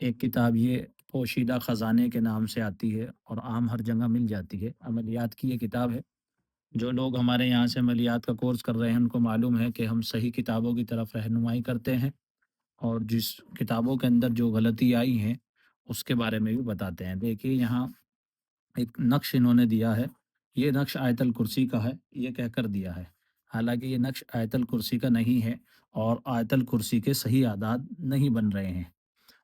एक किताब ये पोशीदा ख़ज़ाने के नाम से आती है और आम हर जगह मिल जाती है। अमलियात की ये किताब है। जो लोग हमारे यहाँ से अमलियात का कोर्स कर रहे हैं उनको मालूम है कि हम सही किताबों की तरफ रहनुमाई करते हैं और जिस किताबों के अंदर जो गलती आई हैं उसके बारे में भी बताते हैं। देखिए यहाँ एक नक्श इन्होंने दिया है। ये नक्श आयतल कुर्सी का है, ये कहकर दिया है। हालाँकि ये नक्श आयतल कुर्सी का नहीं है और आयतल कुर्सी के सही आदाद नहीं बन रहे हैं।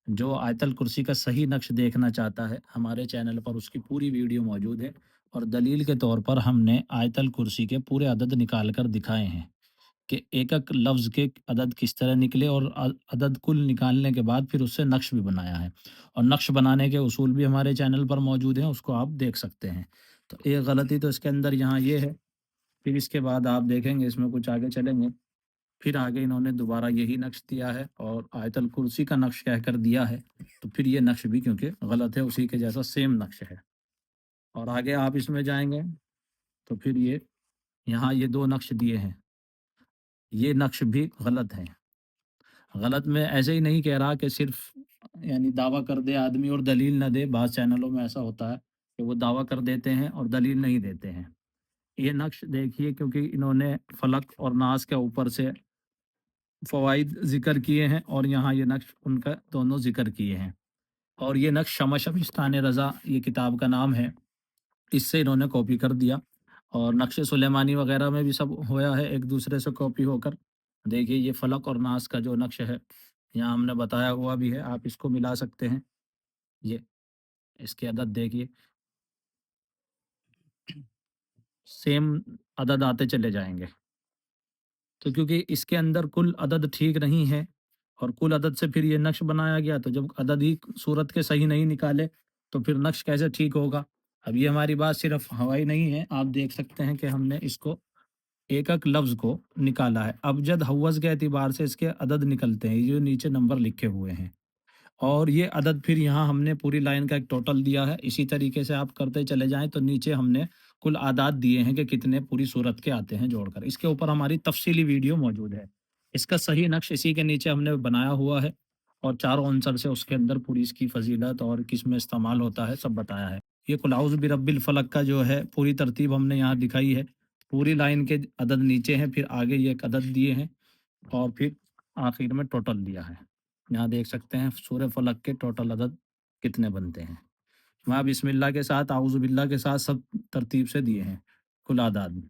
जो आयतल कुर्सी का सही नक्श देखना चाहता है, हमारे चैनल पर उसकी पूरी वीडियो मौजूद है और दलील के तौर पर हमने आयतल कुर्सी के पूरे अदद निकाल कर दिखाए हैं कि एक-एक लफ्ज़ के अदद किस तरह निकले और अदद कुल निकालने के बाद फिर उससे नक्श भी बनाया है और नक्श बनाने के उसूल भी हमारे चैनल पर मौजूद हैं, उसको आप देख सकते हैं। तो एक गलती तो इसके अंदर यहाँ ये है, फिर इसके बाद आप देखेंगे इसमें कुछ आगे चलेंगे, फिर आगे इन्होंने दोबारा यही नक्श दिया है और आयतल कुर्सी का नक्श कहकर दिया है, तो फिर ये नक्श भी क्योंकि गलत है, उसी के जैसा सेम नक्श है। और आगे आप इसमें जाएँगे, तो फिर ये यहाँ ये 2 नक्श दिए हैं, ये नक्श भी गलत हैं। गलत मैं ऐसे ही नहीं कह रहा कि सिर्फ़ यानी दावा कर दे आदमी और दलील ना दे, बाज़ चैनलों में ऐसा होता है कि वो दावा कर देते हैं और दलील नहीं देते हैं। ये नक्श देखिए क्योंकि इन्होंने फ़लक और नास के ऊपर से फ़वाइद ज़िक्र किए हैं और यहाँ ये नक्श उनका दोनों ज़िक्र किए हैं। और ये नक्श शमशमिस्तान रज़ा ये किताब का नाम है, इससे इन्होंने कॉपी कर दिया और नक्श सुलेमानी वग़ैरह में भी सब होया है एक दूसरे से कॉपी होकर। देखिए ये फ़लक और नास का जो नक्श है, यहाँ हमने बताया हुआ भी है, आप इसको मिला सकते हैं। ये इसके अदद देखिए, सेम अदद आते चले जाएँगे। तो क्योंकि इसके अंदर कुल अदद ठीक नहीं है और कुल अदद से फिर ये नक्श बनाया गया, तो जब अदद ही सूरत के सही नहीं निकाले, तो फिर नक्श कैसे ठीक होगा? अब ये हमारी बात सिर्फ़ हवाई नहीं है, आप देख सकते हैं कि हमने इसको एक-एक लफ्ज़ को निकाला है। अबजद हव्वज़ के एतबार से इसके अदद निकलते हैं, ये जो नीचे नंबर लिखे हुए हैं। और ये अदद फिर यहाँ हमने पूरी लाइन का एक टोटल दिया है। इसी तरीके से आप करते चले जाएँ तो नीचे हमने कुल आदाद दिए हैं कि कितने पूरी सूरत के आते हैं जोड़कर। इसके ऊपर हमारी तफ़सीली वीडियो मौजूद है। इसका सही नक्श इसी के नीचे हमने बनाया हुआ है और चारों आंसर से उसके अंदर पूरी इसकी फ़ज़ीलत और किसमें इस्तेमाल होता है सब बताया है। ये कुल औज़ु बिरब्बिल फ़लक का जो है पूरी तरतीब हमने यहाँ दिखाई है। पूरी लाइन के अदद नीचे हैं, फिर आगे ये एक अदद दिए हैं और फिर आखिर में टोटल दिया है। यहाँ देख सकते हैं सूरह फ़लक के टोटल अदद कितने बनते हैं। वहाँ बिस्मिल्लाह के साथ, आऊज़ु बिल्लाह के साथ सब तरतीब से दिए हैं, कुल आदाद।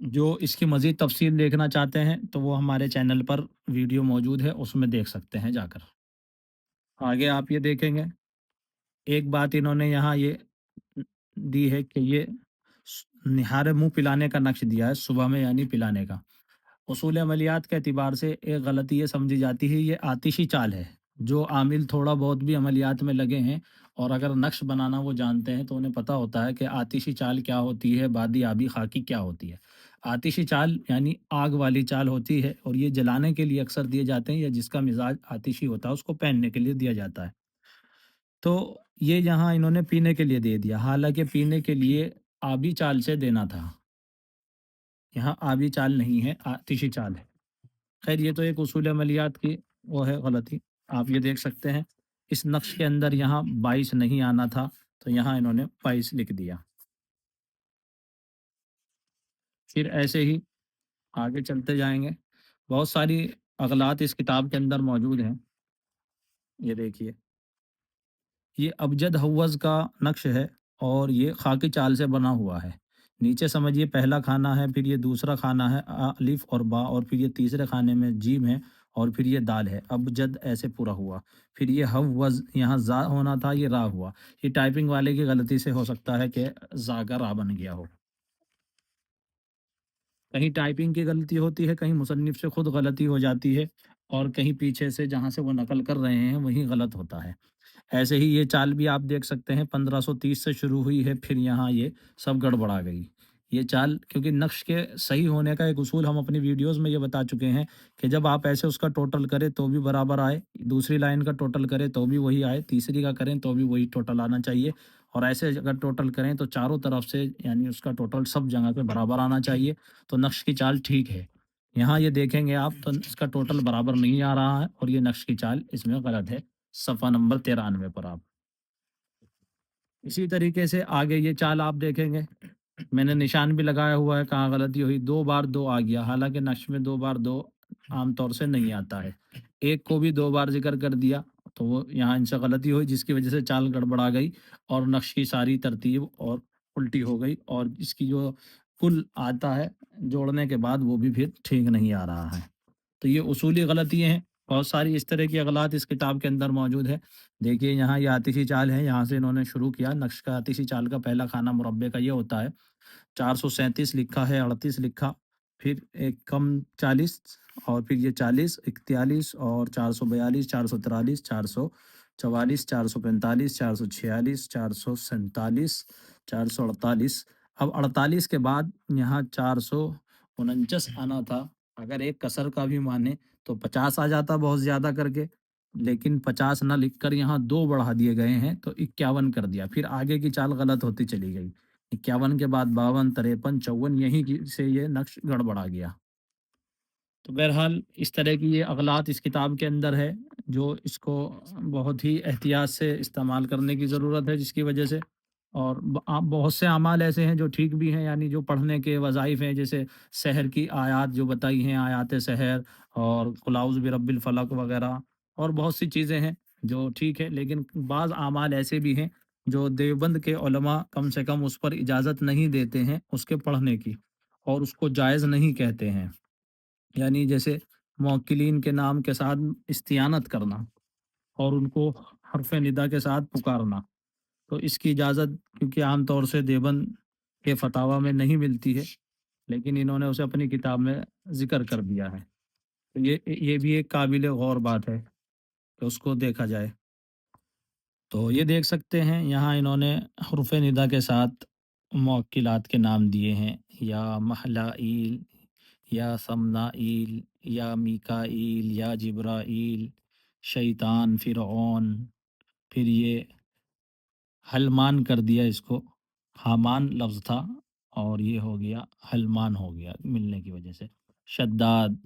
जो इसकी मज़ीद तफ़सील देखना चाहते हैं, तो वो हमारे चैनल पर वीडियो मौजूद है, उसमें देख सकते हैं जाकर। आगे आप ये देखेंगे, एक बात इन्होंने यहाँ ये दी है कि ये निहारे मुँह पिलाने का नक्श दिया है, सुबह में यानी पिलाने का। उसूल अमलियात के एतबार से एक गलती ये समझी जाती है ये आतिशी चाल है। जो आमिल थोड़ा बहुत भी अमलियात में लगे हैं और अगर नक्श बनाना वो जानते हैं तो उन्हें पता होता है कि आतिशी चाल क्या होती है, बादी आबी खाकी क्या होती है। आतिशी चाल यानी आग वाली चाल होती है और ये जलाने के लिए अक्सर दिए जाते हैं या जिसका मिजाज आतिशी होता है उसको पहनने के लिए दिया जाता है। तो ये यहाँ इन्होंने पीने के लिए दे दिया, हालाँकि पीने के लिए आबी चाल से देना था। यहाँ आबी चाल नहीं है, आतिशी चाल है। खैर ये तो एक उसूल अमलियात की वो है गलती। आप ये देख सकते हैं, इस नक्श के अंदर यहाँ 22 नहीं आना था, तो यहाँ इन्होंने 22 लिख दिया। फिर ऐसे ही आगे चलते जाएँगे। बहुत सारी अगलात इस किताब के अंदर मौजूद हैं। ये देखिए, ये अबजद हव्वज़ का नक्श है और ये खाकी चाल से बना हुआ है। नीचे समझिए पहला खाना है, फिर ये दूसरा खाना है अलिफ और बा और फिर ये तीसरे खाने में जीम है और फिर ये दाल है। अबजद ऐसे पूरा हुआ। फिर ये हव्वज़ यहाँ ज़ा होना था, ये रा हुआ। ये टाइपिंग वाले की गलती से हो सकता है कि ज़ा का रा बन गया हो। कहीं टाइपिंग की गलती होती है, कहीं मुसन्निफ़ से खुद गलती हो जाती है और कहीं पीछे से जहाँ से वो नकल कर रहे हैं वहीं गलत होता है। ऐसे ही ये चाल भी आप देख सकते हैं 1530 से शुरू हुई है, फिर यहाँ ये सब गड़बड़ा गई। ये चाल क्योंकि नक्श के सही होने का एक उसूल हम अपनी वीडियोज़ में ये बता चुके हैं कि जब आप ऐसे उसका टोटल करें तो भी बराबर आए, दूसरी लाइन का टोटल करें तो भी वही आए, तीसरी का करें तो भी वही टोटल आना चाहिए और ऐसे अगर टोटल करें तो चारों तरफ से यानी उसका टोटल सब जगह पे बराबर आना चाहिए, तो नक्श की चाल ठीक है। यहाँ ये देखेंगे आप तो इसका टोटल बराबर नहीं आ रहा है और ये नक्श की चाल इसमें गलत है। صفحہ نمبر 93 پر آپ اسی طریقے سے آگے یہ چال آپ دیکھیں گے، میں نے نشان بھی لگایا ہوا ہے کہاں غلطی ہوئی، 2 بار 2 آ گیا، حالانکہ نقش میں 2 بار 2 عام طور سے نہیں آتا ہے، ایک کو بھی 2 بار ذکر کر دیا تو وہ یہاں ان سے غلطی ہوئی، جس کی وجہ سے چال گڑبڑا گئی اور نقش کی ساری ترتیب اور الٹی ہو گئی، اور اس کی جو کل آتا ہے جوڑنے کے بعد وہ بھی پھر ٹھیک نہیں آ رہا ہے۔ تو یہ اصولی غلطیاں ہیں، بہت ساری اس طرح کی اغلاط اس کتاب کے اندر موجود ہے۔ دیکھیے یہاں یہ آتشی چال ہے، یہاں سے انہوں نے شروع کیا، نقش کا آتشی چال کا پہلا خانہ مربع کا یہ ہوتا ہے، 437 لکھا ہے، 38 لکھا، پھر ایک کم 40 اور پھر یہ 40 41 اور 442 443 444 445 446 447 448۔ اب 48 کے بعد یہاں 449 آنا تھا، اگر ایک کسر کا بھی مانے تو 50 آ جاتا بہت زیادہ کر کے، لیکن 50 نہ لکھ کر یہاں 2 بڑھا دیے گئے ہیں تو 51 کر دیا، پھر آگے کی چال غلط ہوتی چلی گئی، 51 کے بعد 52 53 54 یہیں سے یہ نقش گڑبڑا گیا۔ تو بہرحال اس طرح کی یہ اغلاط اس کتاب کے اندر ہے، جو اس کو بہت ہی احتیاط سے استعمال کرنے کی ضرورت ہے، جس کی وجہ سے اور بہت سے اعمال ایسے ہیں جو ٹھیک بھی ہیں، یعنی جو پڑھنے کے وظائف ہیں، جیسے سحر کی آیات جو بتائی ہیں، آیات سحر اور قل اعوذ برب الفلق وغیرہ، اور بہت سی چیزیں ہیں جو ٹھیک ہے، لیکن بعض اعمال ایسے بھی ہیں جو دیوبند کے علماء کم سے کم اس پر اجازت نہیں دیتے ہیں اس کے پڑھنے کی، اور اس کو جائز نہیں کہتے ہیں، یعنی جیسے موکلین کے نام کے ساتھ استعانت کرنا اور ان کو حرف ندا کے ساتھ پکارنا، تو اس کی اجازت کیونکہ عام طور سے دیوبند کے فتاوی میں نہیں ملتی ہے، لیکن انہوں نے اسے اپنی کتاب میں ذکر کر دیا ہے، تو یہ بھی ایک قابل غور بات ہے کہ اس کو دیکھا جائے۔ تو یہ دیکھ سکتے ہیں یہاں انہوں نے حروف ندا کے ساتھ موکلات کے نام دیے ہیں، یا محلائیل، یا سمنائیل، یا میکائیل، یا جبرائیل، شیطان، فرعون، پھر یہ حلمان کر دیا اس کو، حامان لفظ تھا اور یہ ہو گیا حلمان ہو گیا ملنے کی وجہ سے، شداد،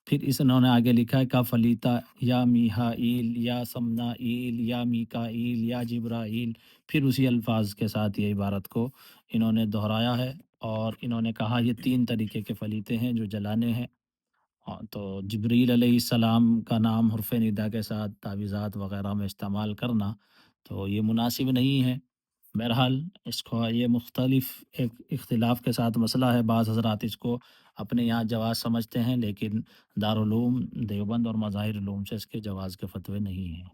پھر اس انہوں نے آگے لکھا ہے کا فلیتا، یا میہائیل، یا سمنائیل، یا میکائیل، یا جبرائیل، پھر اسی الفاظ کے ساتھ یہ عبارت کو انہوں نے دہرایا ہے، اور انہوں نے کہا یہ 3 طریقے کے فلیتے ہیں جو جلانے ہیں، تو جبریل علیہ السلام کا نام حرف ندا کے ساتھ تعویذات وغیرہ میں استعمال کرنا تو یہ مناسب نہیں ہے۔ بہرحال اس کو یہ مختلف ایک اختلاف کے ساتھ مسئلہ ہے، بعض حضرات اس کو اپنے یہاں جواز سمجھتے ہیں، لیکن دارالعلوم دیوبند اور مظاہر علوم سے اس کے جواز کے فتوے نہیں ہیں۔